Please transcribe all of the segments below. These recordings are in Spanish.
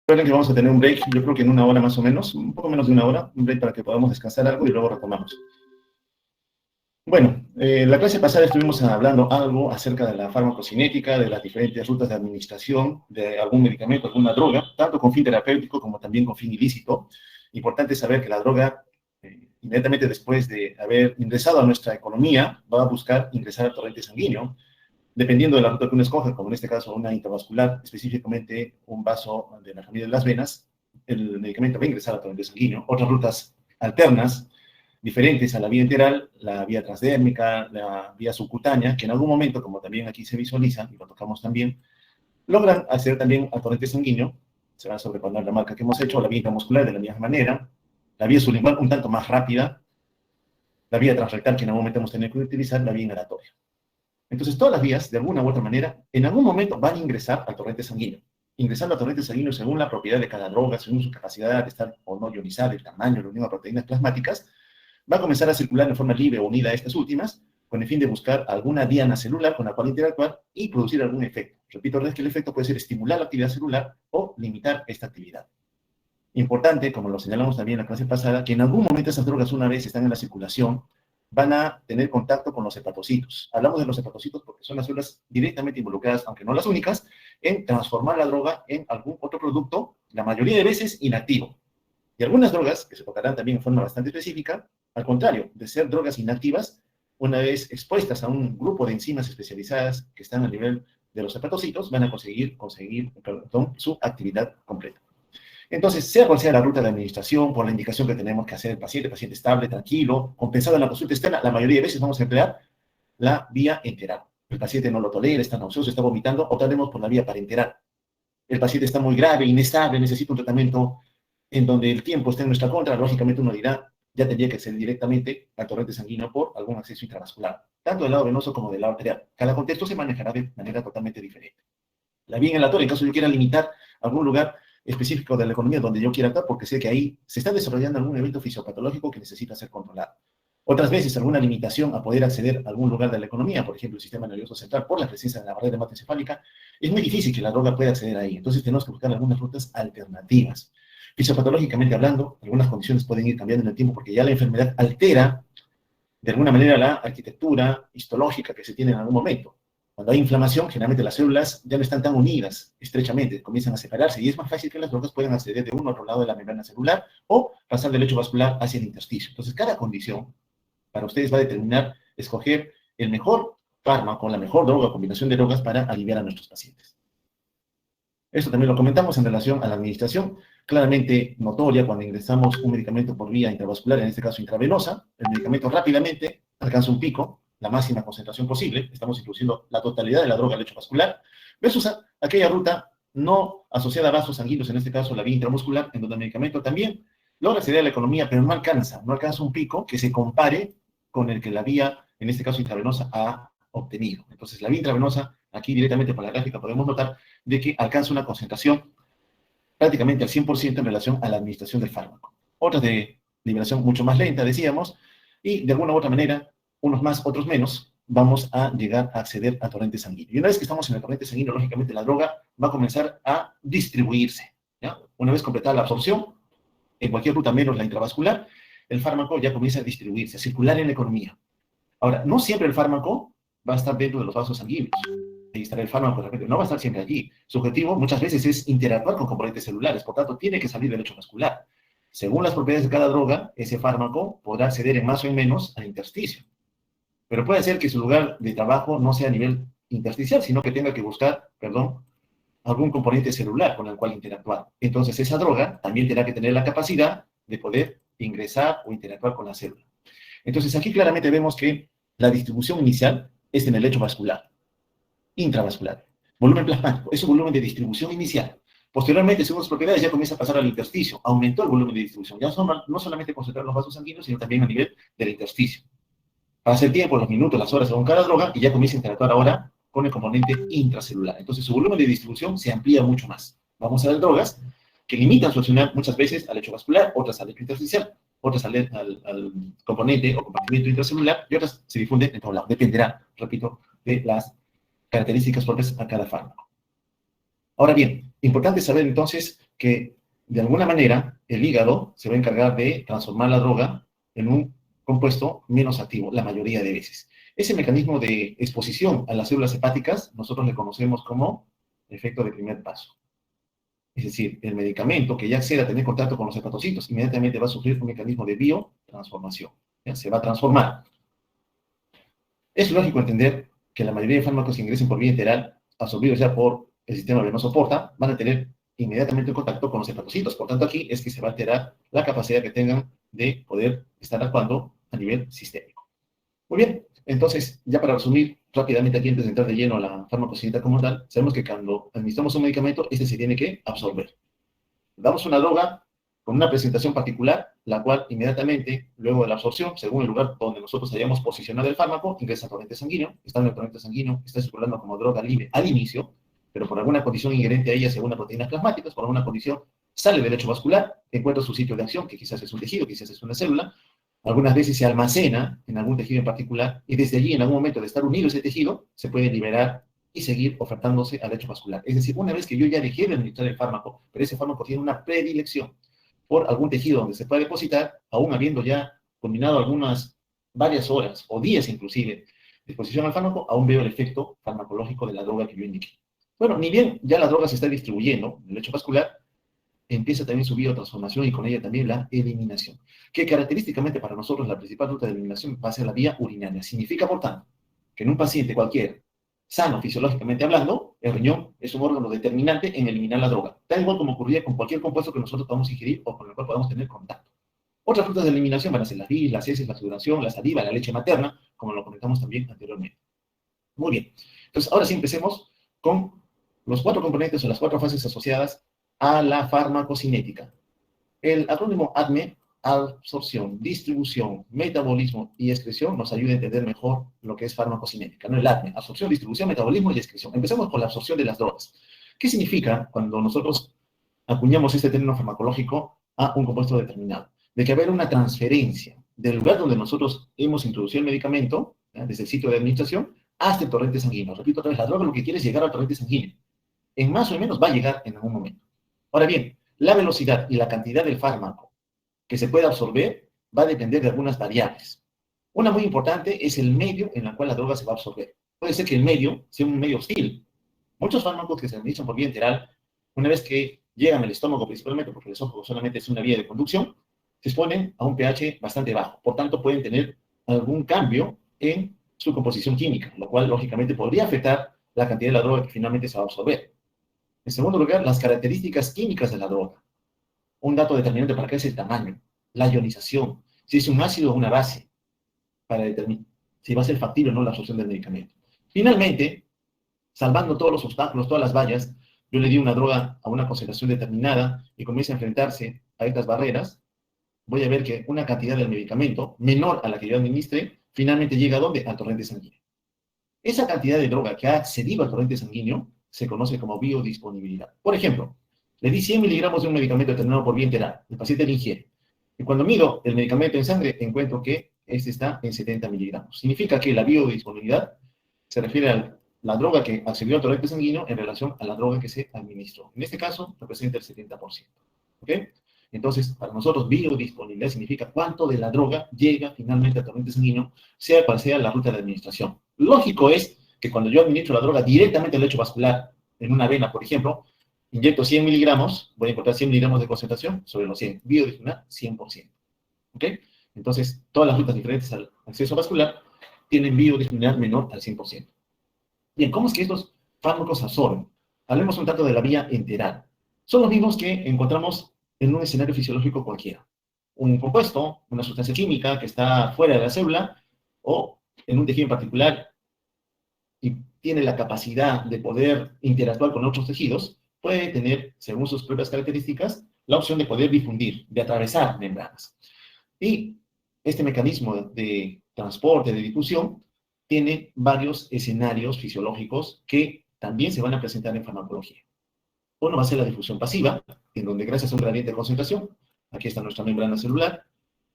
Recuerden que vamos a tener un break, yo creo que en una hora más o menos, un poco menos de una hora, un break para que podamos descansar algo y luego retomamos. Bueno, la clase pasada estuvimos hablando algo acerca de la farmacocinética, de las diferentes rutas de administración de algún medicamento, alguna droga, tanto con fin terapéutico como también con fin ilícito. Importante saber que la droga, inmediatamente después de haber ingresado a nuestra economía, va a buscar ingresar al torrente sanguíneo, dependiendo de la ruta que uno escoja, como en este caso una intravascular, específicamente un vaso de la familia de las venas, el medicamento va a ingresar al torrente sanguíneo. Otras rutas alternas, diferentes a la vía enteral, la vía transdérmica, la vía subcutánea, que en algún momento, como también aquí se visualiza, y lo tocamos también, logran acceder también al torrente sanguíneo. Se va a sobreponer la marca que hemos hecho, la vía intramuscular de la misma manera, la vía sublingual un tanto más rápida, la vía transrectal que en algún momento hemos tenido que utilizar, la vía inhalatoria. Entonces, todas las vías, de alguna u otra manera, en algún momento van a ingresar al torrente sanguíneo. Ingresando al torrente sanguíneo según la propiedad de cada droga, según su capacidad de estar o no ionizada, el tamaño, la unión a proteínas plasmáticas, va a comenzar a circular en forma libre o unida a estas últimas, con el fin de buscar alguna diana celular con la cual interactuar y producir algún efecto. Repito, que el efecto puede ser estimular la actividad celular o limitar esta actividad. Importante, como lo señalamos también en la clase pasada, que en algún momento esas drogas, una vez están en la circulación, van a tener contacto con los hepatocitos. Hablamos de los hepatocitos porque son las células directamente involucradas, aunque no las únicas, en transformar la droga en algún otro producto, la mayoría de veces inactivo. Y algunas drogas, que se tocarán también en forma bastante específica, al contrario, de ser drogas inactivas, una vez expuestas a un grupo de enzimas especializadas que están a nivel de los hepatocitos, van a conseguir su actividad completa. Entonces, sea cual sea la ruta de administración, por la indicación que tenemos que hacer el paciente estable, tranquilo, compensado en la consulta externa, la mayoría de veces vamos a emplear la vía enteral. El paciente no lo tolera, está nauseoso, está vomitando, optaremos por la vía parenteral. El paciente está muy grave, inestable, necesita un tratamiento en donde el tiempo está en nuestra contra, lógicamente uno dirá, ya tendría que acceder directamente al torrente sanguíneo por algún acceso intravascular, tanto del lado venoso como del lado arterial. Cada contexto se manejará de manera totalmente diferente. La vía inhalatoria, en caso yo quiera limitar algún lugar específico de la economía donde yo quiera actuar, porque sé que ahí se está desarrollando algún evento fisiopatológico que necesita ser controlado. Otras veces, alguna limitación a poder acceder a algún lugar de la economía, por ejemplo, el sistema nervioso central, por la presencia de la barrera hematoencefálica, es muy difícil que la droga pueda acceder ahí. Entonces, tenemos que buscar algunas rutas alternativas. Fisiopatológicamente hablando, algunas condiciones pueden ir cambiando en el tiempo porque ya la enfermedad altera, de alguna manera, la arquitectura histológica que se tiene en algún momento. Cuando hay inflamación, generalmente las células ya no están tan unidas estrechamente, comienzan a separarse y es más fácil que las drogas puedan acceder de uno a otro lado de la membrana celular o pasar del lecho vascular hacia el intersticio. Entonces, cada condición para ustedes va a determinar escoger el mejor fármaco, la mejor droga, combinación de drogas para aliviar a nuestros pacientes. Esto también lo comentamos en relación a la administración, claramente notoria cuando ingresamos un medicamento por vía intravascular, en este caso intravenosa, el medicamento rápidamente alcanza un pico, la máxima concentración posible, estamos introduciendo la totalidad de la droga al lecho vascular, versus aquella ruta no asociada a vasos sanguíneos, en este caso la vía intramuscular, en donde el medicamento también logra acceder a la economía, pero no alcanza un pico que se compare con el que la vía, en este caso intravenosa, ha obtenido. Entonces, la vía intravenosa, aquí directamente por la gráfica podemos notar de que alcanza una concentración prácticamente al 100% en relación a la administración del fármaco. Otras de liberación mucho más lenta, decíamos, y de alguna u otra manera, unos más, otros menos, vamos a llegar a acceder al torrente sanguíneo. Y una vez que estamos en el torrente sanguíneo, lógicamente la droga va a comenzar a distribuirse, ¿ya? Una vez completada la absorción, en cualquier ruta menos la intravascular, el fármaco ya comienza a distribuirse, a circular en la economía. Ahora, no siempre el fármaco va a estar dentro de los vasos sanguíneos. Ahí estará el fármaco, de repente, no va a estar siempre allí. Su objetivo muchas veces es interactuar con componentes celulares, por tanto, tiene que salir del lecho vascular. Según las propiedades de cada droga, ese fármaco podrá acceder en más o en menos al intersticio. Pero puede ser que su lugar de trabajo no sea a nivel intersticial, sino que tenga que buscar, algún componente celular con el cual interactuar. Entonces, esa droga también tendrá que tener la capacidad de poder ingresar o interactuar con la célula. Entonces, aquí claramente vemos que la distribución inicial es en el lecho vascular, intravascular. Volumen plasmático, es un volumen de distribución inicial. Posteriormente, según sus propiedades, ya comienza a pasar al intersticio. Aumentó el volumen de distribución. Ya no solamente concentrar los vasos sanguíneos, sino también a nivel del intersticio. Pasa el tiempo, los minutos, las horas según cada droga, y ya comienza a interactuar ahora con el componente intracelular. Entonces, su volumen de distribución se amplía mucho más. Vamos a ver drogas que limitan su accionar muchas veces al lecho vascular, otras al lecho intersticial, otras al componente o compartimiento intracelular, y otras se difunden en todo lado. Dependerá, repito, de las características propias a cada fármaco. Ahora bien, Importante saber entonces que de alguna manera el hígado se va a encargar de transformar la droga en un compuesto menos activo, la mayoría de veces. Ese mecanismo de exposición a las células hepáticas nosotros le conocemos como efecto de primer paso. Es decir, el medicamento que ya acceda a tener contacto con los hepatocitos, inmediatamente va a sufrir un mecanismo de biotransformación. ¿Ya? Se va a transformar. Es lógico entender que la mayoría de fármacos que ingresen por vía enteral, absorbidos ya por el sistema venoso porta, van a tener inmediatamente contacto con los hepatocitos. Por tanto, aquí es que se va a alterar la capacidad que tengan de poder estar actuando a nivel sistémico. Muy bien, entonces, ya para resumir rápidamente aquí antes de entrar de lleno a la farmacocinética como tal, sabemos que cuando administramos un medicamento, este se tiene que absorber. Damos una droga con una presentación particular, la cual inmediatamente, luego de la absorción, según el lugar donde nosotros hayamos posicionado el fármaco, ingresa al torrente sanguíneo, está en el torrente sanguíneo, está circulando como droga libre al inicio, pero por alguna condición inherente a ella, según las proteínas plasmáticas, por alguna condición, sale del lecho vascular, encuentra su sitio de acción, que quizás es un tejido, quizás es una célula, algunas veces se almacena en algún tejido en particular, y desde allí, en algún momento de estar unido ese tejido, se puede liberar y seguir ofertándose al lecho vascular. Es decir, una vez que yo ya dejé de administrar el fármaco, pero ese fármaco tiene una predilección por algún tejido donde se puede depositar, aún habiendo ya combinado varias horas o días inclusive de exposición al fármaco, aún veo el efecto farmacológico de la droga que yo indiqué. Bueno, ni bien ya la droga se está distribuyendo en el lecho vascular, empieza también su biotransformación y con ella también la eliminación, que característicamente para nosotros la principal ruta de eliminación va a ser la vía urinaria. Significa, por tanto, que en un paciente cualquiera, sano fisiológicamente hablando, el riñón es un órgano determinante en eliminar la droga, tal igual como ocurría con cualquier compuesto que nosotros podamos ingerir o con el cual podamos tener contacto. Otras rutas de eliminación van a ser las bilis, las heces, la sudoración, la saliva, la leche materna, como lo comentamos también anteriormente. Muy bien. Entonces, ahora sí empecemos con los 4 componentes o las 4 fases asociadas a la farmacocinética. El acrónimo ADME, absorción, distribución, metabolismo y excreción, nos ayuda a entender mejor lo que es farmacocinética, ¿no? El ADME, absorción, distribución, metabolismo y excreción. Empecemos con la absorción de las drogas. ¿Qué significa cuando nosotros acuñamos este término farmacológico a un compuesto determinado? De que haber una transferencia del lugar donde nosotros hemos introducido el medicamento, ¿ya? Desde el sitio de administración, hasta el torrente sanguíneo. Repito otra vez, la droga lo que quiere es llegar al torrente sanguíneo. En más o menos va a llegar en algún momento. Ahora bien, la velocidad y la cantidad del fármaco que se puede absorber va a depender de algunas variables. Una muy importante es el medio en el cual la droga se va a absorber. Puede ser que el medio sea un medio hostil. Muchos fármacos que se administran por vía enteral, una vez que llegan al estómago principalmente, porque el esófago solamente es una vía de conducción, se exponen a un pH bastante bajo. Por tanto, pueden tener algún cambio en su composición química, lo cual lógicamente podría afectar la cantidad de la droga que finalmente se va a absorber. En segundo lugar, las características químicas de la droga. Un dato determinante para qué es el tamaño, la ionización, si es un ácido o una base, para determinar si va a ser factible o no la absorción del medicamento. Finalmente, salvando todos los obstáculos, todas las vallas, yo le di una droga a una concentración determinada y comienza a enfrentarse a estas barreras, voy a ver que una cantidad del medicamento menor a la que yo administre, finalmente llega ¿a dónde? Al torrente sanguíneo. Esa cantidad de droga que ha accedido al torrente sanguíneo se conoce como biodisponibilidad. Por ejemplo, le di 100 miligramos de un medicamento determinado por vía enteral, el paciente lo ingiere, y cuando mido el medicamento en sangre, encuentro que este está en 70 miligramos. Significa que la biodisponibilidad se refiere a la droga que accedió al torrente sanguíneo en relación a la droga que se administró. En este caso, representa el 70%. ¿Ok? Entonces, para nosotros, biodisponibilidad significa cuánto de la droga llega finalmente al torrente sanguíneo, sea cual sea la ruta de administración. Lógico es que cuando yo administro la droga directamente al lecho vascular, en una vena, por ejemplo, inyecto 100 miligramos, voy a encontrar 100 miligramos de concentración sobre los 100. Biodisponibilidad, 100%. ¿Ok? Entonces, todas las rutas diferentes al acceso vascular tienen biodisponibilidad menor al 100%. Bien, ¿cómo es que estos fármacos absorben? Hablemos un tanto de la vía enteral. Son los mismos que encontramos en un escenario fisiológico cualquiera. Un compuesto, una sustancia química que está fuera de la célula o en un tejido en particular y tiene la capacidad de poder interactuar con otros tejidos, puede tener, según sus propias características, la opción de poder difundir, de atravesar membranas. Y este mecanismo de transporte, de difusión, tiene varios escenarios fisiológicos que también se van a presentar en farmacología. Uno va a ser la difusión pasiva, en donde gracias a un gradiente de concentración, aquí está nuestra membrana celular,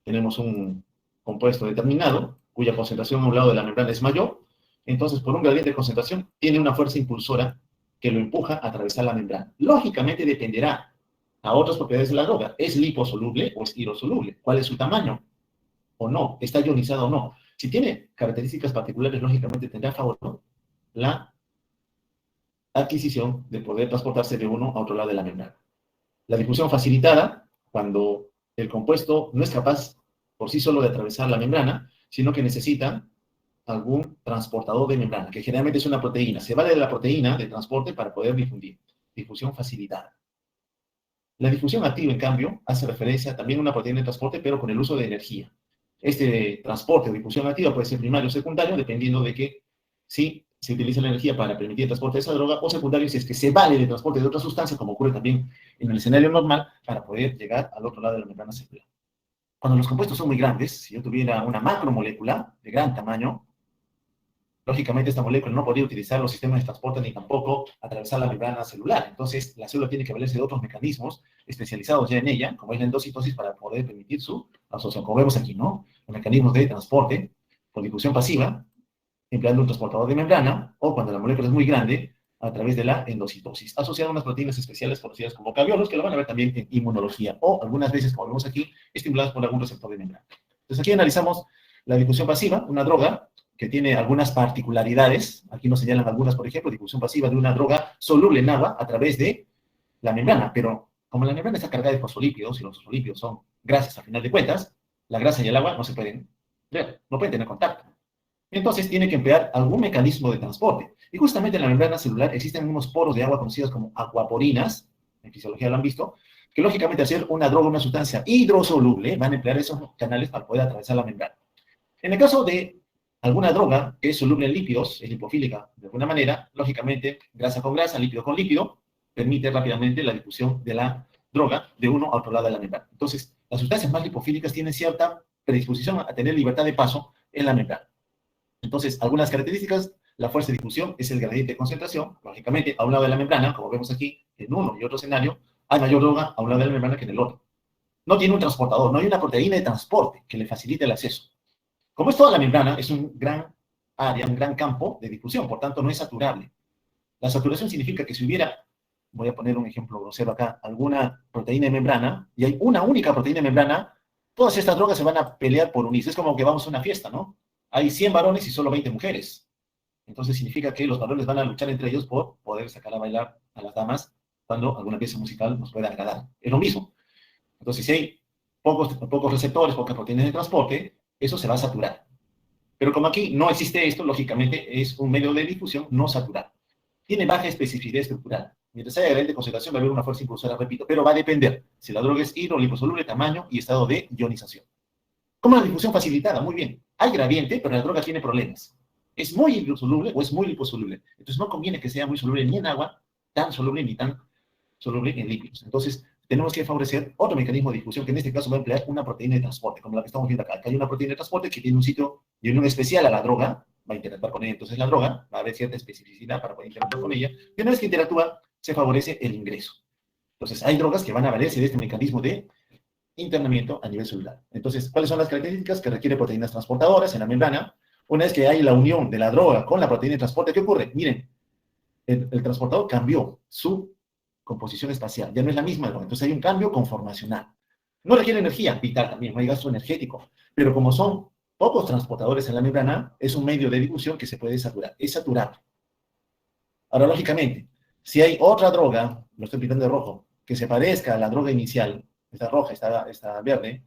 tenemos un compuesto determinado, cuya concentración a un lado de la membrana es mayor, entonces por un gradiente de concentración tiene una fuerza impulsora que lo empuja a atravesar la membrana. Lógicamente dependerá a otras propiedades de la droga. ¿Es liposoluble o es hidrosoluble? ¿Cuál es su tamaño? ¿O no? ¿Está ionizado o no? Si tiene características particulares, lógicamente tendrá a favor, ¿no?, la adquisición de poder transportarse de uno a otro lado de la membrana. La difusión facilitada, cuando el compuesto no es capaz por sí solo de atravesar la membrana, sino que necesita algún transportador de membrana, que generalmente es una proteína. Se vale de la proteína de transporte para poder difundir. Difusión facilitada. La difusión activa, en cambio, hace referencia también a una proteína de transporte, pero con el uso de energía. Este transporte o difusión activa puede ser primario o secundario, dependiendo de que si se utiliza la energía para permitir el transporte de esa droga, o secundario si es que se vale de transporte de otra sustancia, como ocurre también en el escenario normal, para poder llegar al otro lado de la membrana celular. Cuando los compuestos son muy grandes, si yo tuviera una macromolécula de gran tamaño, lógicamente esta molécula no podría utilizar los sistemas de transporte ni tampoco atravesar la membrana celular. Entonces, la célula tiene que valerse de otros mecanismos especializados ya en ella, como es la endocitosis, para poder permitir su absorción. Como vemos aquí, ¿no? Los mecanismos de transporte por difusión pasiva, empleando un transportador de membrana, o cuando la molécula es muy grande, a través de la endocitosis, asociada a unas proteínas especiales conocidas como caviolos, que lo van a ver también en inmunología, o algunas veces, como vemos aquí, estimuladas por algún receptor de membrana. Entonces, aquí analizamos la difusión pasiva, una droga que tiene algunas particularidades. Aquí nos señalan algunas, por ejemplo, difusión pasiva de una droga soluble en agua a través de la membrana, pero como la membrana está cargada de fosfolípidos, y los fosfolípidos son grasas a final de cuentas, la grasa y el agua no se pueden ver, no pueden tener contacto. Entonces tiene que emplear algún mecanismo de transporte. Y justamente en la membrana celular existen unos poros de agua conocidos como acuaporinas, en fisiología lo han visto, que lógicamente al ser una droga, una sustancia hidrosoluble, van a emplear esos canales para poder atravesar la membrana. En el caso de alguna droga que es soluble en lípidos, es lipofílica de alguna manera, lógicamente, grasa con grasa, lípido con lípido, permite rápidamente la difusión de la droga de uno a otro lado de la membrana. Entonces, las sustancias más lipofílicas tienen cierta predisposición a tener libertad de paso en la membrana. Entonces, algunas características: la fuerza de difusión es el gradiente de concentración. Lógicamente, a un lado de la membrana, como vemos aquí, en uno y otro escenario, hay mayor droga a un lado de la membrana que en el otro. No tiene un transportador, no hay una proteína de transporte que le facilite el acceso. Como es toda la membrana, es un gran área, un gran campo de difusión, por tanto no es saturable. La saturación significa que si hubiera, voy a poner un ejemplo grosero acá, alguna proteína de membrana, y hay una única proteína de membrana, todas estas drogas se van a pelear por unirse. Es como que vamos a una fiesta, ¿no? Hay 100 varones y solo 20 mujeres. Entonces significa que los varones van a luchar entre ellos por poder sacar a bailar a las damas cuando alguna pieza musical nos pueda agradar. Es lo mismo. Entonces, si hay pocos receptores, pocas proteínas de transporte, eso se va a saturar. Pero como aquí no existe esto, lógicamente es un medio de difusión no saturado. Tiene baja especificidad estructural. Mientras haya gradiente de concentración va a haber una fuerza impulsora, repito, pero va a depender si la droga es hidro o liposoluble, tamaño y estado de ionización. ¿Cómo la difusión facilitada? Muy bien. Hay gradiente, pero la droga tiene problemas. ¿Es muy hidrosoluble o es muy liposoluble? Entonces no conviene que sea muy soluble ni en agua, tan soluble ni tan soluble en lípidos. Entonces, tenemos que favorecer otro mecanismo de difusión, que en este caso va a emplear una proteína de transporte, como la que estamos viendo acá. Acá hay una proteína de transporte que tiene un sitio de unión especial a la droga, va a interactuar con ella. Entonces la droga va a haber cierta especificidad para poder interactuar con ella, y una vez que interactúa, se favorece el ingreso. Entonces hay drogas que van a valerse de este mecanismo de internamiento a nivel celular. Entonces, ¿cuáles son las características? Que requiere proteínas transportadoras en la membrana. Una vez que hay la unión de la droga con la proteína de transporte, ¿qué ocurre? Miren, el transportador cambió su composición espacial, ya no es la misma droga. Entonces hay un cambio conformacional. No requiere energía vital también, no hay gasto energético, pero como son pocos transportadores en la membrana, es un medio de difusión que se puede saturar, es saturable. Ahora, lógicamente, si hay otra droga, lo estoy pintando de rojo, que se parezca a la droga inicial, esta roja, esta verde,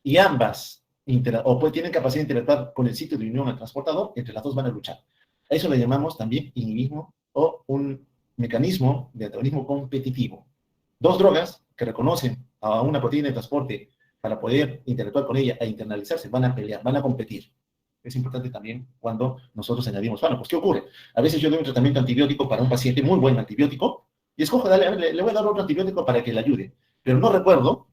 y ambas tienen capacidad de interactuar con el sitio de unión al transportador, entre las dos van a luchar. A eso le llamamos también inhibismo o un mecanismo de antagonismo competitivo. Dos drogas que reconocen a una proteína de transporte para poder interactuar con ella e internalizarse van a pelear, van a competir. Es importante también cuando nosotros añadimos fármacos. ¿Qué ocurre? A veces yo doy un tratamiento antibiótico para un paciente, muy buen antibiótico, y escojo, le voy a dar otro antibiótico para que le ayude. Pero no recuerdo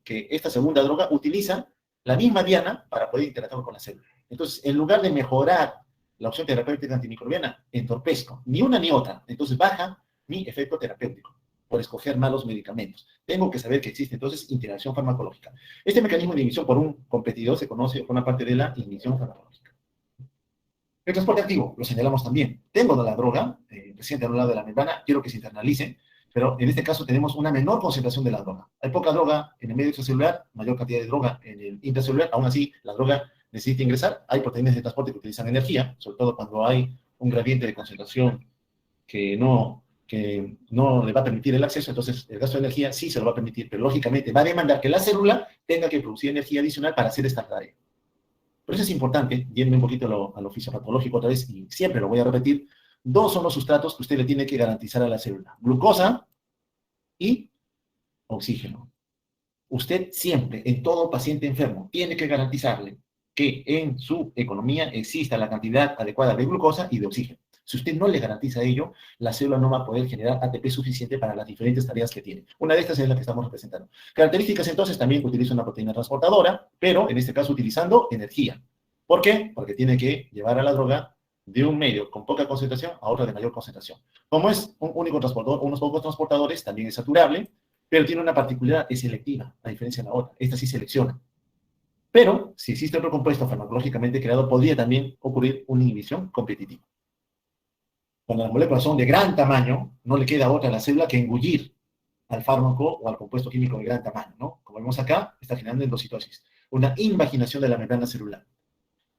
que esta segunda droga utiliza la misma diana para poder interactuar con la célula. Entonces, en lugar de mejorar la opción terapéutica antimicrobiana, entorpezco ni una ni otra. Entonces, baja mi efecto terapéutico por escoger malos medicamentos. Tengo que saber que existe, entonces, interacción farmacológica. Este mecanismo de inhibición por un competidor se conoce, forma parte de la inhibición farmacológica. El transporte activo, lo señalamos también. Tengo la droga, presente a un lado de la membrana, quiero que se internalice, pero en este caso tenemos una menor concentración de la droga. Hay poca droga en el medio extracelular, mayor cantidad de droga en el intracelular, aún así la droga necesita ingresar. Hay proteínas de transporte que utilizan energía, sobre todo cuando hay un gradiente de concentración que no le va a permitir el acceso, entonces el gasto de energía sí se lo va a permitir, pero lógicamente va a demandar que la célula tenga que producir energía adicional para hacer esta tarea. Por eso es importante, yendo un poquito a lo fisiopatológico otra vez, y siempre lo voy a repetir, dos son los sustratos que usted le tiene que garantizar a la célula: glucosa y oxígeno. Usted siempre, en todo paciente enfermo, tiene que garantizarle que en su economía exista la cantidad adecuada de glucosa y de oxígeno. Si usted no le garantiza ello, la célula no va a poder generar ATP suficiente para las diferentes tareas que tiene. Una de estas es la que estamos representando. Características, entonces, también utiliza una proteína transportadora, pero en este caso utilizando energía. ¿Por qué? Porque tiene que llevar a la droga de un medio con poca concentración a otro de mayor concentración. Como es un único transportador, unos pocos transportadores, también es saturable, pero tiene una particularidad, es selectiva, a diferencia de la otra. Esta sí selecciona. Pero, si existe otro compuesto farmacológicamente creado, podría también ocurrir una inhibición competitiva. Cuando las moléculas son de gran tamaño, no le queda otra a la célula que engullir al fármaco o al compuesto químico de gran tamaño, ¿no? Como vemos acá, está generando endocitosis, una invaginación de la membrana celular.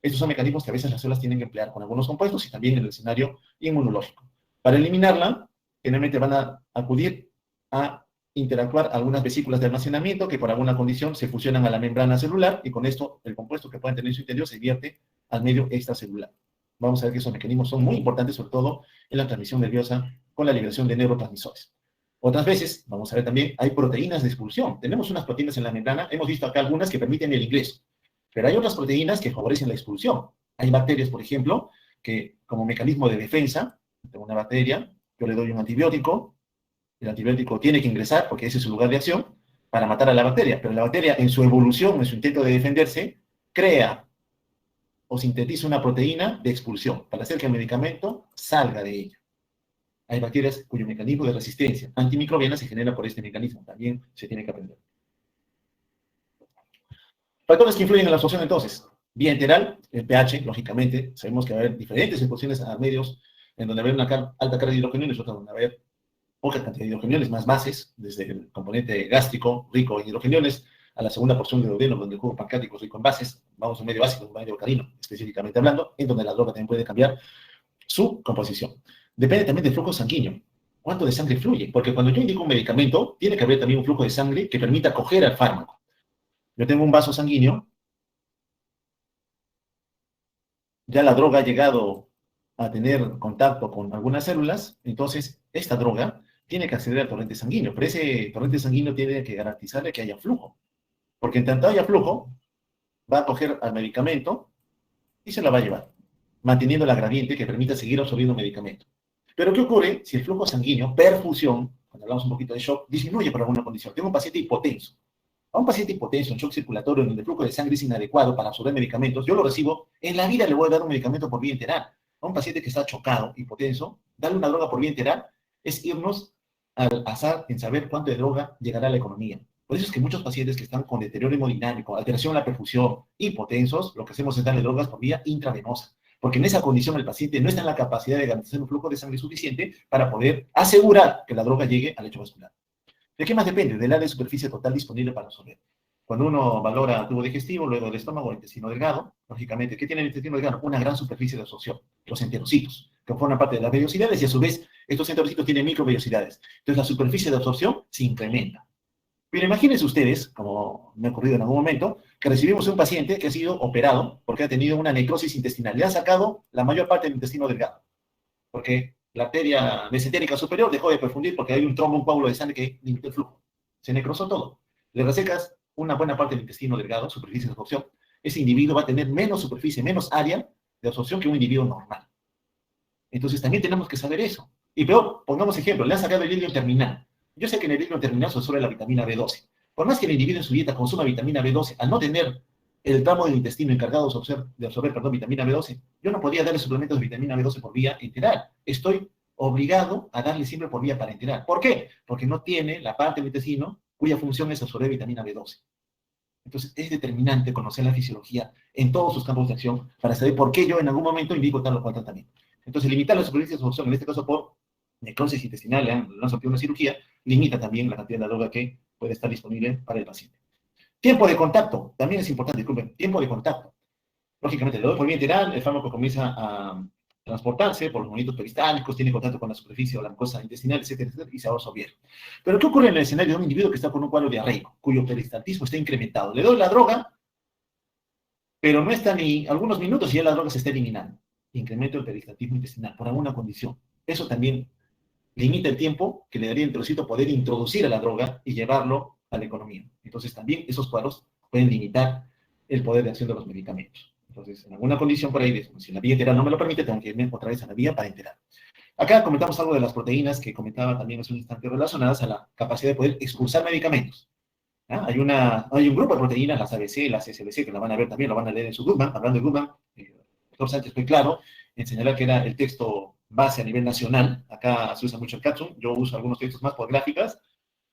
Estos son mecanismos que a veces las células tienen que emplear con algunos compuestos y también en el escenario inmunológico. Para eliminarla, generalmente van a acudir a interactuar algunas vesículas de almacenamiento que por alguna condición se fusionan a la membrana celular y con esto el compuesto que pueden tener en su interior se vierte al medio extracelular. Vamos a ver que esos mecanismos son muy importantes, sobre todo en la transmisión nerviosa con la liberación de neurotransmisores. Otras veces, vamos a ver también, hay proteínas de expulsión. Tenemos unas proteínas en la membrana, hemos visto acá algunas que permiten el ingreso, pero hay otras proteínas que favorecen la expulsión. Hay bacterias, por ejemplo, que como mecanismo de defensa, tengo una bacteria, yo le doy un antibiótico, el antibiótico tiene que ingresar, porque ese es su lugar de acción, para matar a la bacteria, pero la bacteria en su evolución, en su intento de defenderse, crea o sintetiza una proteína de expulsión para hacer que el medicamento salga de ella. Hay bacterias cuyo mecanismo de resistencia antimicrobiana se genera por este mecanismo, también se tiene que aprender. Factores que influyen en la absorción, entonces. Vía enteral, el pH, lógicamente, sabemos que va a haber diferentes exposiciones a medios en donde va a haber una alta carga de hidrogeniones, otras donde va a haber poca cantidad de hidrogeniones, más bases, desde el componente gástrico rico en hidrogeniones, a la segunda porción de duodeno, donde el jugo pancreático es rico en bases, vamos a un medio básico, un medio alcalino, específicamente hablando, en donde la droga también puede cambiar su composición. Depende también del flujo sanguíneo. ¿Cuánto de sangre fluye? Porque cuando yo indico un medicamento, tiene que haber también un flujo de sangre que permita coger al fármaco. Yo tengo un vaso sanguíneo, ya la droga ha llegado a tener contacto con algunas células, entonces esta droga tiene que acceder al torrente sanguíneo, pero ese torrente sanguíneo tiene que garantizarle que haya flujo, porque en tanto haya flujo, va a coger al medicamento y se la va a llevar, manteniendo la gradiente que permita seguir absorbiendo medicamento. Pero ¿qué ocurre si el flujo sanguíneo, perfusión, cuando hablamos un poquito de shock, disminuye por alguna condición? Tengo un paciente hipotenso. A un paciente hipotenso, en shock circulatorio, en donde el flujo de sangre es inadecuado para absorber medicamentos, yo lo recibo, en la vida le voy a dar un medicamento por vía enteral. A un paciente que está chocado, hipotenso, darle una droga por vía enteral es irnos al azar en saber cuánto de droga llegará a la economía. Por eso es que muchos pacientes que están con deterioro hemodinámico, alteración en la perfusión, hipotensos, lo que hacemos es darle drogas por vía intravenosa. Porque en esa condición el paciente no está en la capacidad de garantizar un flujo de sangre suficiente para poder asegurar que la droga llegue al lecho vascular. ¿De qué más depende? Del área de superficie total disponible para absorber. Cuando uno valora el tubo digestivo, luego el estómago, el intestino delgado, lógicamente, ¿qué tiene el intestino delgado? Una gran superficie de absorción, los enterocitos, que forman parte de las vellosidades y a su vez estos enterocitos tienen microvellosidades. Entonces la superficie de absorción se incrementa. Pero imagínense ustedes, como me ha ocurrido en algún momento, que recibimos un paciente que ha sido operado porque ha tenido una necrosis intestinal. Le han sacado la mayor parte del intestino delgado, porque la arteria mesentérica superior dejó de perfundir porque hay un trombo, un coágulo de sangre que limitó el flujo. Se necrosó todo. Le resecas una buena parte del intestino delgado, superficie de absorción. Ese individuo va a tener menos superficie, menos área de absorción que un individuo normal. Entonces también tenemos que saber eso. Y peor, pongamos ejemplo, le han sacado el ileum terminal. Yo sé que en el ileum terminal se absorbe la vitamina B12. Por más que el individuo en su dieta consuma vitamina B12, al no tener el tramo del intestino encargado de absorber vitamina B12, yo no podía darle suplementos de vitamina B12 por vía enteral. Estoy obligado a darle siempre por vía parenteral. ¿Por qué? Porque no tiene la parte del intestino cuya función es absorber vitamina B12. Entonces, es determinante conocer la fisiología en todos sus campos de acción para saber por qué yo en algún momento indico tal o cual tratamiento. Entonces, limitar la supervivencia de absorción, en este caso por necrosis intestinal, le han sometido una cirugía, limita también la cantidad de la droga que puede estar disponible para el paciente. Tiempo de contacto, también es importante, disculpen, tiempo de contacto. Lógicamente, le doy por vía enteral, el fármaco comienza a transportarse por los movimientos peristálticos, tiene contacto con la superficie o la mucosa intestinal, etcétera, etcétera, y se va a absorber. Pero, ¿qué ocurre en el escenario de un individuo que está con un cuadro diarreico, cuyo peristaltismo está incrementado? Le doy la droga, pero no está ni algunos minutos y ya la droga se está eliminando. Incremento del peristaltismo intestinal por alguna condición. Eso también limita el tiempo que le daría el trocito poder introducir a la droga y llevarlo a la economía. Entonces, también esos cuadros pueden limitar el poder de acción de los medicamentos. Entonces, en alguna condición por ahí, si la vía enteral no me lo permite, tengo que irme otra vez a la vía parenteral. Acá comentamos algo de las proteínas que comentaba también hace un instante relacionadas a la capacidad de poder expulsar medicamentos. ¿Ah? Hay un grupo de proteínas, las ABC, las SBC, que la van a ver también, lo van a leer en su Goodman. Hablando de Goodman, el doctor Sánchez fue claro en señalar que era el texto base a nivel nacional. Acá se usa mucho el Capsule, yo uso algunos textos más por gráficas,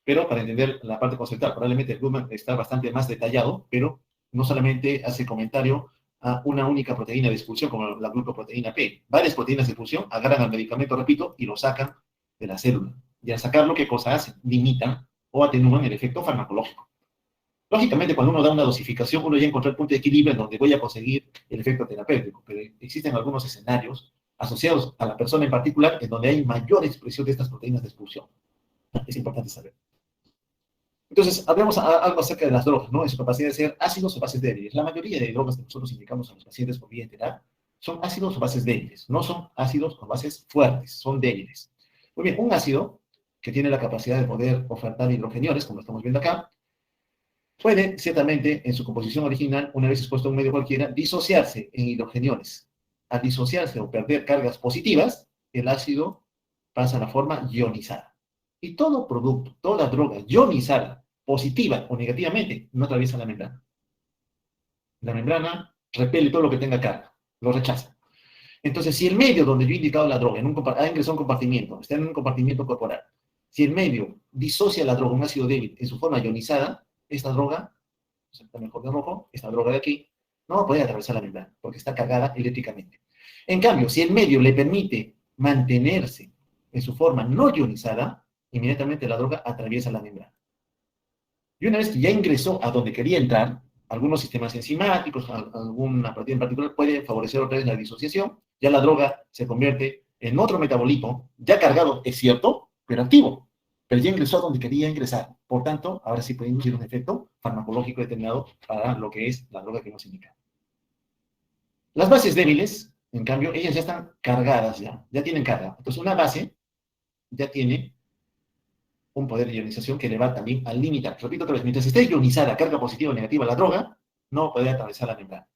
pero para entender la parte conceptual, probablemente el Goodman está bastante más detallado, pero no solamente hace comentario a una única proteína de expulsión, como la glucoproteína P. Varias proteínas de expulsión agarran al medicamento, repito, y lo sacan de la célula. Y al sacarlo, ¿qué cosa hacen? Limitan o atenúan el efecto farmacológico. Lógicamente, cuando uno da una dosificación, uno ya encuentra el punto de equilibrio en donde voy a conseguir el efecto terapéutico, pero existen algunos escenarios asociados a la persona en particular en donde hay mayor expresión de estas proteínas de expulsión. Es importante saber. Entonces, hablemos algo acerca de las drogas, ¿no? En su capacidad de ser ácidos o bases débiles. La mayoría de drogas que nosotros indicamos a los pacientes por vía enteral son ácidos o bases débiles. No son ácidos o bases fuertes, son débiles. Muy bien, un ácido que tiene la capacidad de poder ofertar hidrogeniones, como estamos viendo acá, puede, ciertamente, en su composición original, una vez expuesto a un medio cualquiera, disociarse en hidrogeniones. Al disociarse o perder cargas positivas, el ácido pasa a la forma ionizada. Y todo producto, toda droga ionizada, positiva o negativamente, no atraviesa la membrana. La membrana repele todo lo que tenga carga, lo rechaza. Entonces, si el medio donde yo he indicado la droga ha ingresado a un compartimiento, está en un compartimiento corporal, si el medio disocia la droga, un ácido débil, en su forma ionizada, esta droga, está mejor de rojo, esta droga de aquí, no va a poder atravesar la membrana, porque está cargada eléctricamente. En cambio, si el medio le permite mantenerse en su forma no ionizada, inmediatamente la droga atraviesa la membrana. Y una vez que ya ingresó a donde quería entrar, algunos sistemas enzimáticos, alguna proteína en particular, puede favorecer otra vez la disociación, ya la droga se convierte en otro metabolito, ya cargado, es cierto, pero activo, pero ya ingresó a donde quería ingresar. Por tanto, ahora sí puede inducir un efecto farmacológico determinado para lo que es la droga que hemos indicado. Las bases débiles, en cambio, ellas ya están cargadas, ya tienen carga. Entonces, una base ya tiene un poder de ionización que le va también al limitar. Repito otra vez, mientras esté ionizada, carga positiva o negativa la droga, no puede atravesar la membrana.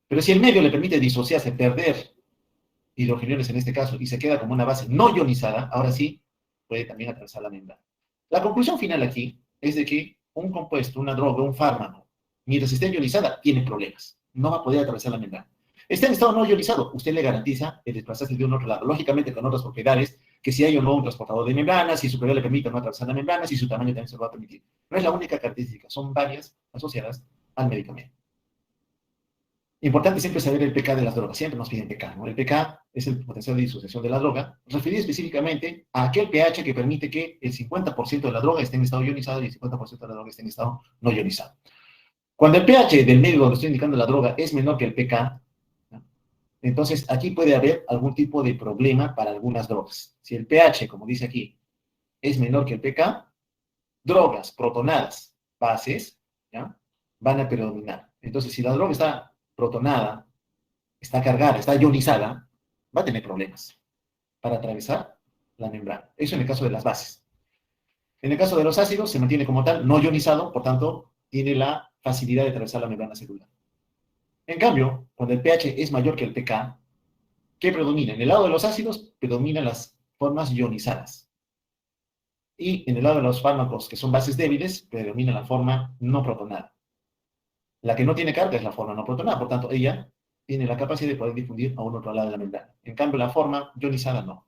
Pero si el medio le permite disociarse, perder hidrogeniones en este caso, y se queda como una base no ionizada, ahora sí puede también atravesar la membrana. La conclusión final aquí es de que un compuesto, una droga, un fármaco, mientras esté ionizada, tiene problemas. No va a poder atravesar la membrana. Está en estado no ionizado, usted le garantiza el desplazarse de un otro lado, lógicamente con otras propiedades, que si hay o no un transportador de membranas, si su propiedad le permite no atravesar la membrana, si su tamaño también se lo va a permitir. No es la única característica, son varias asociadas al medicamento. Importante siempre saber el pK de las drogas, siempre nos piden pK, ¿no? El pK es el potencial de disociación de la droga, referido específicamente a aquel pH que permite que el 50% de la droga esté en estado ionizado y el 50% de la droga esté en estado no ionizado. Cuando el pH del medio donde estoy indicando la droga es menor que el pK, ¿no? Entonces aquí puede haber algún tipo de problema para algunas drogas. Si el pH, como dice aquí, es menor que el pK, drogas protonadas, bases, ¿ya?, van a predominar. Entonces, si la droga está protonada, está cargada, está ionizada, va a tener problemas para atravesar la membrana. Eso en el caso de las bases. En el caso de los ácidos, se mantiene como tal, no ionizado, por tanto, tiene la facilidad de atravesar la membrana celular. En cambio, cuando el pH es mayor que el pK, ¿qué predomina? En el lado de los ácidos, predominan las formas ionizadas. Y en el lado de los fármacos, que son bases débiles, predomina la forma no protonada. La que no tiene carga es la forma no protonada, por tanto, ella tiene la capacidad de poder difundir a un otro lado de la membrana. En cambio, la forma ionizada no.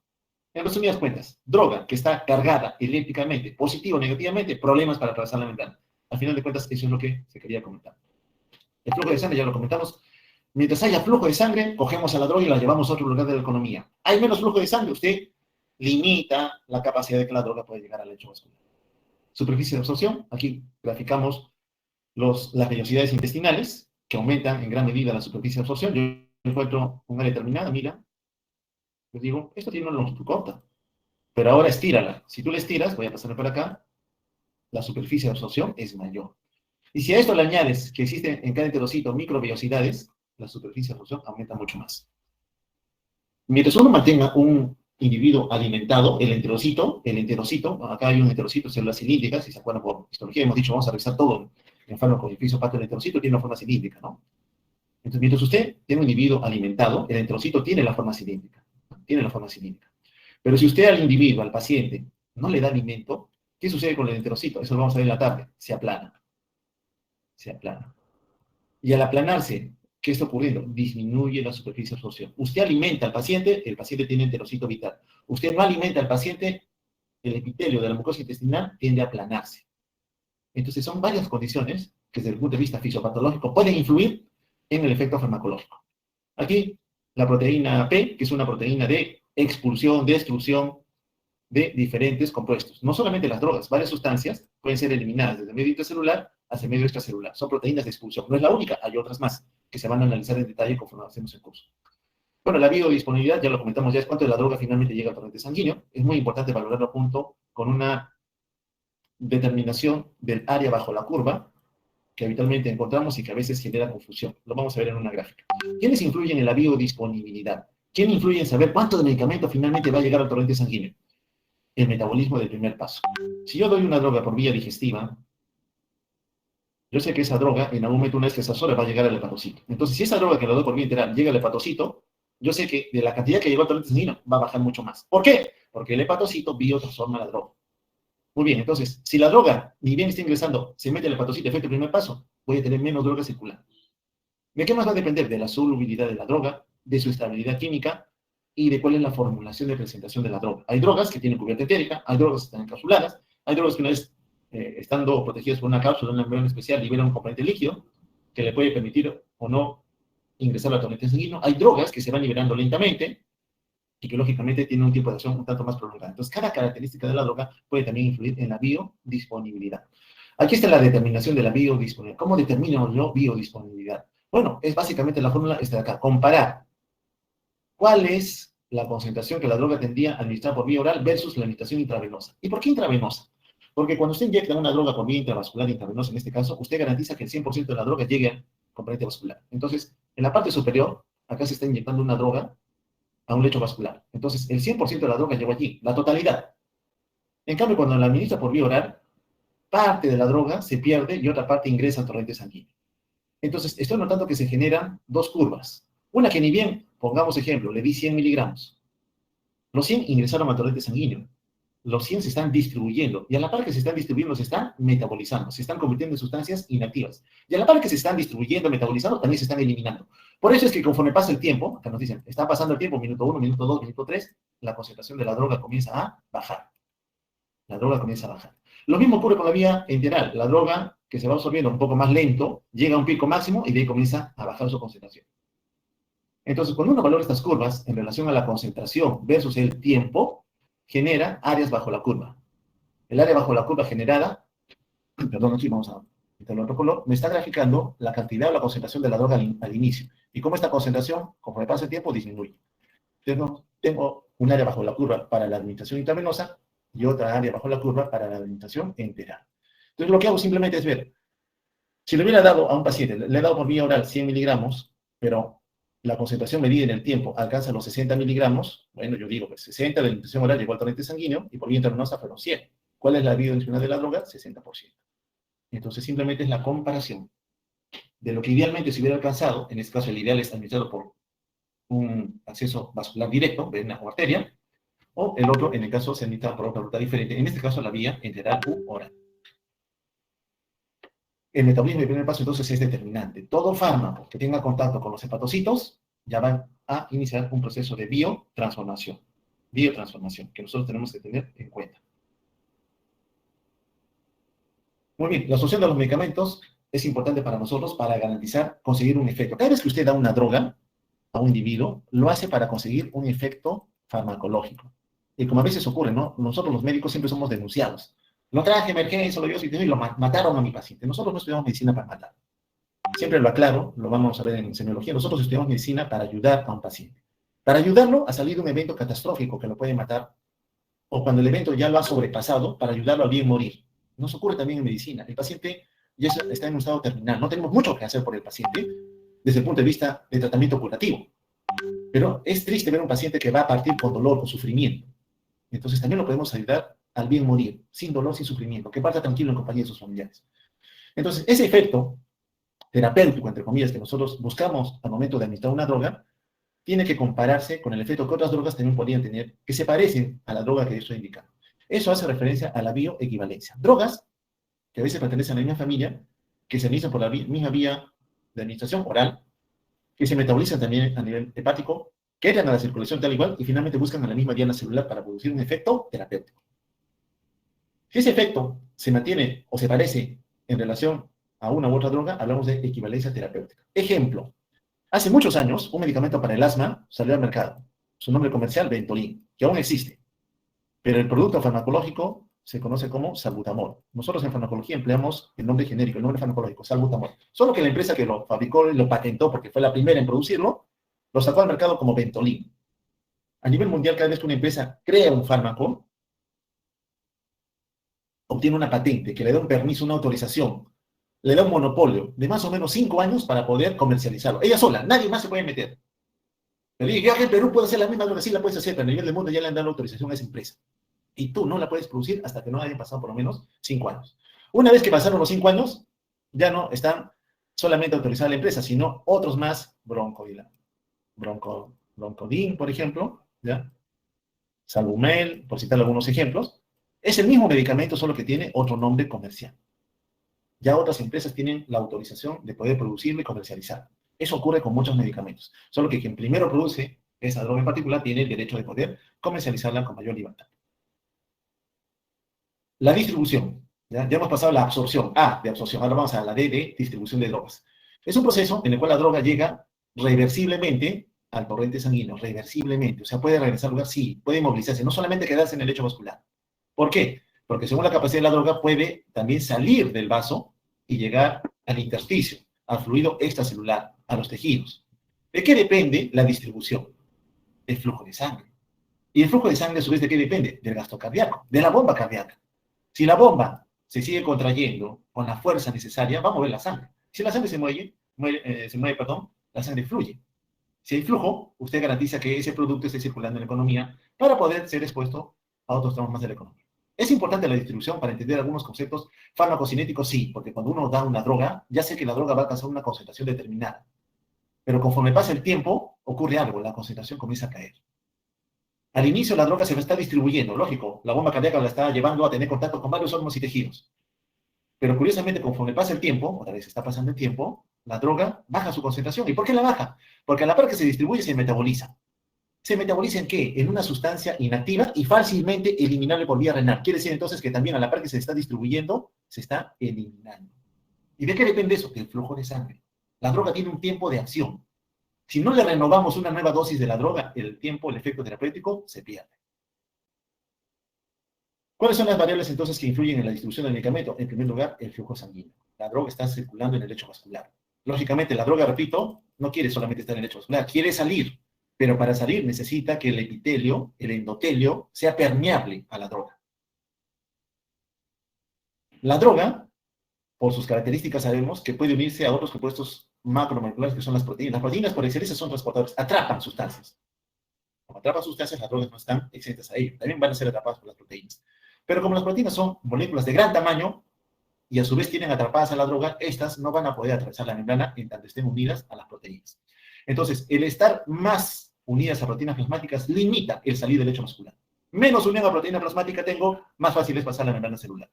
En resumidas cuentas, droga que está cargada eléctricamente, positivo o negativamente, problemas para atravesar la membrana. al final de cuentas, eso es lo que se quería comentar. El flujo de sangre ya lo comentamos. Mientras haya flujo de sangre, cogemos a la droga y la llevamos a otro lugar de la economía. Hay menos flujo de sangre, usted limita la capacidad de que la droga pueda llegar al lecho vascular. Superficie de absorción, aquí graficamos las vellosidades intestinales, que aumentan en gran medida la superficie de absorción. Yo encuentro un área determinada, mira, les digo, esto tiene una longitud corta, pero ahora estírala. Si tú la estiras, voy a pasarme por acá, la superficie de absorción es mayor. Y si a esto le añades que existen en cada enterocito microvellosidades, la superficie de absorción aumenta mucho más. Mientras uno mantenga un individuo alimentado, el enterocito, acá hay un enterocito, células cilíndricas, si se acuerdan por histología, hemos dicho, vamos a revisar todo en farmacodificio, parte del enterocito tiene una forma cilíndrica, ¿no? Entonces, mientras usted tiene un individuo alimentado, el enterocito tiene la forma cilíndrica, Pero si usted al individuo, al paciente, no le da alimento, ¿qué sucede con el enterocito? Eso lo vamos a ver en la tarde, se aplana. Y al aplanarse, ¿qué está ocurriendo? Disminuye la superficie de absorción. Usted alimenta al paciente, el paciente tiene enterocito vital. Usted no alimenta al paciente, el epitelio de la mucosa intestinal tiende a aplanarse. Entonces son varias condiciones que desde el punto de vista fisiopatológico pueden influir en el efecto farmacológico. Aquí, la proteína P, que es una proteína de expulsión, destrucción de diferentes compuestos. No solamente las drogas, varias sustancias pueden ser eliminadas desde el medio intracelular hacia el medio extracelular. Son proteínas de expulsión. No es la única, hay otras más que se van a analizar en detalle conforme hacemos el curso. Bueno, la biodisponibilidad, ya lo comentamos ya, es cuánto de la droga finalmente llega al torrente sanguíneo. Es muy importante valorarlo junto con una determinación del área bajo la curva que habitualmente encontramos y que a veces genera confusión. Lo vamos a ver en una gráfica. ¿Quiénes influyen en la biodisponibilidad? ¿Quién influye en saber cuánto de medicamento finalmente va a llegar al torrente sanguíneo? El metabolismo del primer paso. Si yo doy una droga por vía digestiva, yo sé que esa droga, en algún momento, una vez que se absorbe, va a llegar al hepatocito. Entonces, si esa droga que la doy por vía enteral llega al hepatocito, yo sé que de la cantidad que llegó al torrente sanguíneo va a bajar mucho más. ¿Por qué? Porque el hepatocito biotransforma la droga. Muy bien, entonces, si la droga, ni bien está ingresando, se mete al hepatocito, efecto el primer paso, voy a tener menos droga circulando. ¿De qué más va a depender? De la solubilidad de la droga, de su estabilidad química y de cuál es la formulación de presentación de la droga. Hay drogas que tienen cubierta etérica, hay drogas que están encapsuladas, hay drogas que una vez estando protegidas por una cápsula, una membrana especial, liberan un componente líquido que le puede permitir o no ingresar al torrente sanguíneo. Hay drogas que se van liberando lentamente y que lógicamente tienen un tiempo de acción un tanto más prolongado. Entonces, cada característica de la droga puede también influir en la biodisponibilidad. Aquí está la determinación de la biodisponibilidad. ¿Cómo determino yo biodisponibilidad? Bueno, es básicamente la fórmula esta de acá. Comparar cuál es la concentración que la droga tendría a administrar por vía oral versus la administración intravenosa. ¿Y por qué intravenosa? Porque cuando usted inyecta una droga por vía intravascular intravenosa, en este caso, usted garantiza que el 100% de la droga llegue al componente vascular. Entonces, en la parte superior, acá se está inyectando una droga a un lecho vascular. Entonces, el 100% de la droga llegó allí, la totalidad. En cambio, cuando la administra por vía oral, parte de la droga se pierde y otra parte ingresa al torrente sanguíneo. Entonces, estoy notando que se generan dos curvas. Una que ni bien, pongamos ejemplo, le di 100 miligramos. Los 100 ingresaron al torrente sanguíneo. Los 100 se están distribuyendo. Y a la par que se están distribuyendo, se están metabolizando. Se están convirtiendo en sustancias inactivas. Y a la par que se están distribuyendo, metabolizando, también se están eliminando. Por eso es que conforme pasa el tiempo, acá nos dicen, está pasando el tiempo, minuto 1, minuto 2, minuto 3, la concentración de la droga comienza a bajar. La droga comienza a bajar. Lo mismo ocurre con la vía enteral. La droga, que se va absorbiendo un poco más lento, llega a un pico máximo y de ahí comienza a bajar su concentración. Entonces, cuando uno valora estas curvas en relación a la concentración versus el tiempo, genera áreas bajo la curva. El área bajo la curva generada, perdón, aquí vamos a meterlo en otro color, me está graficando la cantidad o la concentración de la droga al inicio. Y cómo esta concentración, conforme pasa el tiempo, disminuye. Tengo un área bajo la curva para la administración intravenosa y otra área bajo la curva para la administración enteral. Entonces, lo que hago simplemente es ver, si le hubiera dado a un paciente, le he dado por vía oral 100 miligramos, pero la concentración medida en el tiempo alcanza los 60 miligramos, bueno, yo digo que 60 de la administración oral llegó al torrente sanguíneo y por vía intravenosa fueron 100. ¿Cuál es la biodisponibilidad de la droga? 60%. Entonces, simplemente es la comparación de lo que idealmente se hubiera alcanzado, en este caso el ideal es administrado por un acceso vascular directo, vena o arteria, o el otro, en el caso, se administra por otra ruta diferente, en este caso la vía enteral u oral. El metabolismo de primer paso entonces es determinante. Todo fármaco que tenga contacto con los hepatocitos ya van a iniciar un proceso de biotransformación, que nosotros tenemos que tener en cuenta. Muy bien, la asociación de los medicamentos es importante para nosotros para garantizar conseguir un efecto. Cada vez que usted da una droga a un individuo, lo hace para conseguir un efecto farmacológico. Y como a veces ocurre, ¿no? Nosotros los médicos siempre somos denunciados. Lo traje emergencia, lo dio y lo mataron a mi paciente. Nosotros no estudiamos medicina para matar. Siempre lo aclaro, lo vamos a ver en semiología. Nosotros estudiamos medicina para ayudar a un paciente. Para ayudarlo a salir de un evento catastrófico que lo puede matar, o cuando el evento ya lo ha sobrepasado, para ayudarlo a bien morir. Nos ocurre también en medicina. El paciente ya está en un estado terminal. No tenemos mucho que hacer por el paciente desde el punto de vista de tratamiento curativo. Pero es triste ver a un paciente que va a partir con dolor, con sufrimiento. Entonces también lo podemos ayudar al bien morir, sin dolor, sin sufrimiento, que parta tranquilo en compañía de sus familiares. Entonces, ese efecto terapéutico, entre comillas, que nosotros buscamos al momento de administrar una droga, tiene que compararse con el efecto que otras drogas también podrían tener, que se parecen a la droga que estoy indicando. Eso hace referencia a la bioequivalencia. Drogas que a veces pertenecen a la misma familia, que se administran por la misma vía de administración oral, que se metabolizan también a nivel hepático, que entran a la circulación tal igual y finalmente buscan a la misma diana celular para producir un efecto terapéutico. Si ese efecto se mantiene o se parece en relación a una u otra droga, hablamos de equivalencia terapéutica. Ejemplo, hace muchos años un medicamento para el asma salió al mercado. Su nombre comercial, Ventolin, que aún existe. Pero el producto farmacológico se conoce como salbutamol. Nosotros en farmacología empleamos el nombre genérico, el nombre farmacológico, salbutamol. Solo que la empresa que lo fabricó y lo patentó, porque fue la primera en producirlo, lo sacó al mercado como Ventolin. A nivel mundial, cada vez que una empresa crea un fármaco, obtiene una patente que le da un permiso, una autorización, le da un monopolio de más o menos 5 años para poder comercializarlo. Ella sola, nadie más se puede meter. Le dije, yo aquí en Perú puedo hacer la misma droga, sí la puedes hacer, pero a nivel del mundo ya le han dado la autorización a esa empresa. Y tú no la puedes producir hasta que no hayan pasado por lo menos 5 años. Una vez que pasaron los 5 años, ya no están solamente autorizadas la empresa, sino otros más, Broncodin, por ejemplo, ¿ya? Salbumel, por citar algunos ejemplos. Es el mismo medicamento, solo que tiene otro nombre comercial. Ya otras empresas tienen la autorización de poder producirlo y comercializar. Eso ocurre con muchos medicamentos. Solo que quien primero produce esa droga en particular tiene el derecho de poder comercializarla con mayor libertad. La distribución. Ya hemos pasado la absorción, A de absorción, ahora vamos a la D de distribución de drogas. Es un proceso en el cual la droga llega reversiblemente al torrente sanguíneo, reversiblemente. O sea, puede regresar al lugar, sí, puede movilizarse, no solamente quedarse en el lecho vascular. ¿Por qué? Porque según la capacidad de la droga puede también salir del vaso y llegar al intersticio, al fluido extracelular, a los tejidos. ¿De qué depende la distribución? Del flujo de sangre. Y el flujo de sangre, a su vez, ¿de qué depende? Del gasto cardíaco, de la bomba cardíaca. Si la bomba se sigue contrayendo con la fuerza necesaria, va a mover la sangre. Si la sangre se mueve, la sangre fluye. Si hay flujo, usted garantiza que ese producto esté circulando en la economía para poder ser expuesto a otros tramos más de la economía. ¿Es importante la distribución para entender algunos conceptos farmacocinéticos? Sí, porque cuando uno da una droga, ya sé que la droga va a alcanzar una concentración determinada. Pero conforme pasa el tiempo, ocurre algo, la concentración comienza a caer. Al inicio la droga se está distribuyendo, lógico, la bomba cardíaca la está llevando a tener contacto con varios órganos y tejidos. Pero curiosamente, conforme pasa el tiempo, otra vez está pasando el tiempo, la droga baja su concentración. ¿Y por qué la baja? Porque a la par que se distribuye, se metaboliza. ¿Se metaboliza en qué? En una sustancia inactiva y fácilmente eliminable por vía renal. Quiere decir entonces que también a la par que se está distribuyendo, se está eliminando. ¿Y de qué depende eso? Del flujo de sangre. La droga tiene un tiempo de acción. Si no le renovamos una nueva dosis de la droga, el tiempo, el efecto terapéutico se pierde. ¿Cuáles son las variables entonces que influyen en la distribución del medicamento? En primer lugar, el flujo sanguíneo. La droga está circulando en el lecho vascular. Lógicamente, la droga, repito, no quiere solamente estar en el lecho vascular, quiere salir. Pero para salir necesita que el epitelio, el endotelio, sea permeable a la droga. La droga, por sus características, sabemos que puede unirse a otros compuestos macromoleculares que son las proteínas. Las proteínas, por excelencia, son transportadores, atrapan sustancias. Como atrapan sustancias, las drogas no están exentas a ello. También van a ser atrapadas por las proteínas. Pero como las proteínas son moléculas de gran tamaño y a su vez tienen atrapadas a la droga, estas no van a poder atravesar la membrana en tanto estén unidas a las proteínas. Entonces, el estar más unidas a proteínas plasmáticas limita el salir del lecho vascular. Menos unión a proteína plasmática tengo, más fácil es pasar la membrana celular.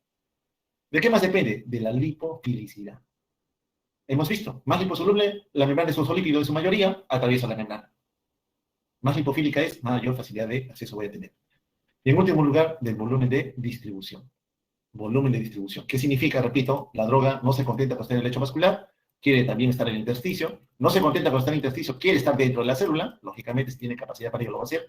¿De qué más depende? De la lipofilicidad. Hemos visto, más liposoluble, la membrana es fosfolípido en su mayoría, atraviesa la membrana. Más lipofílica es, mayor facilidad de acceso voy a tener. Y en último lugar, del volumen de distribución. volumen de distribución. ¿Qué significa? Repito, la droga no se contenta con estar en el lecho vascular, quiere también estar en el intersticio, no se contenta con estar en el intersticio, quiere estar dentro de la célula, lógicamente si tiene capacidad para ello lo va a hacer.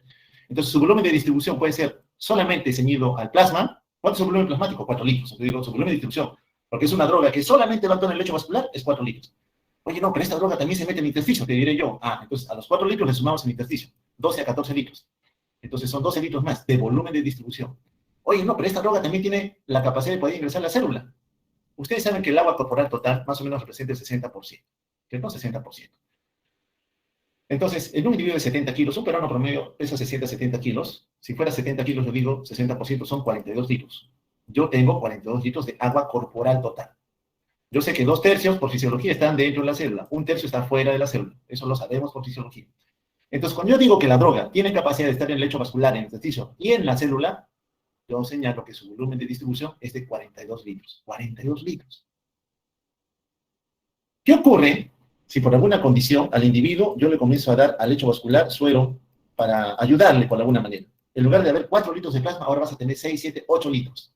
Entonces su volumen de distribución puede ser solamente ceñido al plasma. ¿Cuánto es su volumen plasmático? 4 litros. Entonces digo, su volumen de distribución, porque es una droga que solamente va a actuar en el lecho vascular, es 4 litros. Oye, no, pero esta droga también se mete en el intersticio, te diré yo. Entonces a los 4 litros le sumamos el intersticio, 12 a 14 litros. Entonces son 12 litros más de volumen de distribución. Oye, no, pero esta droga también tiene la capacidad de poder ingresar a la célula. Ustedes saben que el agua corporal total más o menos representa el 60%, que no 60%. Entonces, en un individuo de 70 kilos, un peruano promedio pesa 60, 70 kilos. Si fuera 70 kilos, yo digo 60% son 42 litros. Yo tengo 42 litros de agua corporal total. Yo sé que 2/3 por fisiología están dentro de la célula, 1/3 está fuera de la célula. Eso lo sabemos por fisiología. Entonces, cuando yo digo que la droga tiene capacidad de estar en el lecho vascular, en el intersticio y en la célula, yo señalo que su volumen de distribución es de 42 litros. 42 litros. ¿Qué ocurre si por alguna condición al individuo yo le comienzo a dar al lecho vascular suero para ayudarle por alguna manera? En lugar de haber 4 litros de plasma, ahora vas a tener 6, 7, 8 litros.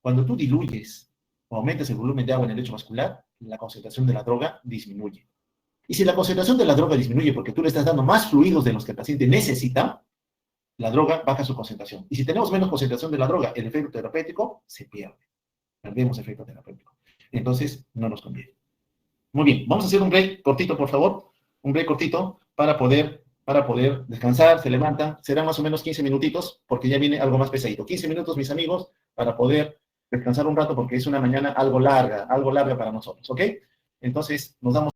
Cuando tú diluyes o aumentas el volumen de agua en el lecho vascular, la concentración de la droga disminuye. Y si la concentración de la droga disminuye porque tú le estás dando más fluidos de los que el paciente necesita, la droga baja su concentración. Y si tenemos menos concentración de la droga, el efecto terapéutico se pierde. Perdemos efecto terapéutico. Entonces, no nos conviene. Muy bien, vamos a hacer un break cortito, por favor. Un break cortito para poder descansar, se levantan. Serán más o menos 15 minutitos, porque ya viene algo más pesadito. 15 minutos, mis amigos, para poder descansar un rato, porque es una mañana algo larga para nosotros, ¿ok? Entonces, nos damos